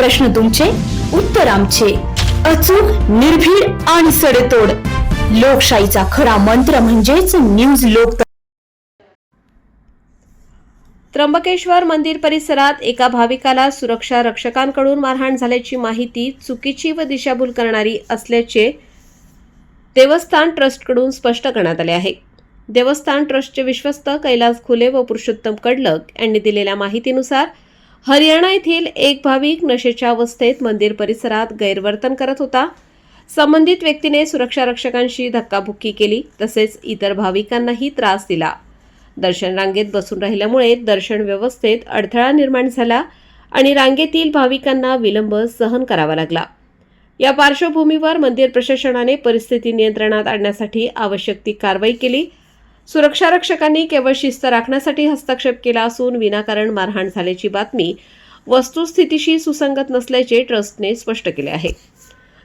प्रश्न तुमचे, उत्तर आमचे. अचूक, निर्भीड आणि सडेतोड. लोकशाहीचा खरा मंत्र म्हणजेच न्यूज लोक. त्र्यंबकेश्वर मंदिर परिसरात एका भाविकाला सुरक्षा रक्षकांकडून मारहाण झाल्याची माहिती चुकीची व दिशाभूल करणारी असल्याचे देवस्थान ट्रस्टकडून स्पष्ट करण्यात आले आहे. देवस्थान ट्रस्टचे विश्वस्त कैलास खुले व पुरुषोत्तम कडलक यांनी दिलेल्या माहितीनुसार हरियाणा येथील एक भाविक नशेच्या अवस्थेत मंदिर परिसरात गैरवर्तन करत होता. संबंधित व्यक्तीने सुरक्षा रक्षकांशी धक्काबुक्की केली तसेच इतर भाविकांनाही त्रास दिला. दर्शन रांगेत बसून राहिल्यामुळे दर्शन व्यवस्थेत अडथळा निर्माण झाला आणि रांगेतील भाविकांना विलंब सहन करावा लागला. या पार्श्वभूमीवर मंदिर प्रशासनाने परिस्थिती नियंत्रणात आणण्यासाठी आवश्यक ती कारवाई केली. सुरक्षा रक्षकांनी केवळ शिस्त राखण्यासाठी हस्तक्षेप केला असून विनाकारण मारहाण झाल्याची बातमी वस्तुस्थितीशी सुसंगत नसल्याचे ट्रस्टने स्पष्ट केले आहे.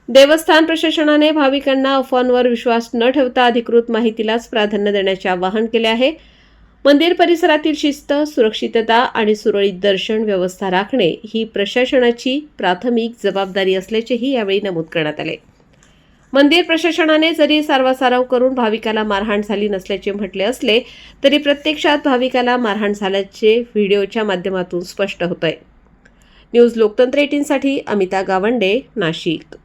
देवस्थान प्रशासनाने भाविकांना अफवांवर विश्वास न ठेवता अधिकृत माहितीलाच प्राधान्य देण्याचे आवाहन केले आहे. मंदिर परिसरातील शिस्त, सुरक्षितता आणि सुरळीत दर्शन व्यवस्था राखणे ही प्रशासनाची प्राथमिक जबाबदारी असल्याचेही यावेळी नमूद करण्यात आले. मंदिर प्रशासनाने जरी सारवासारव करून भाविकाला मारहाण झाली नसल्याचे म्हटले असले तरी प्रत्यक्षात भाविकाला मारहाण झाल्याचे व्हिडिओच्या माध्यमातून स्पष्ट होतंय. न्यूज लोकतंत्र 18 साठी अमिता गावंडे, नाशिक.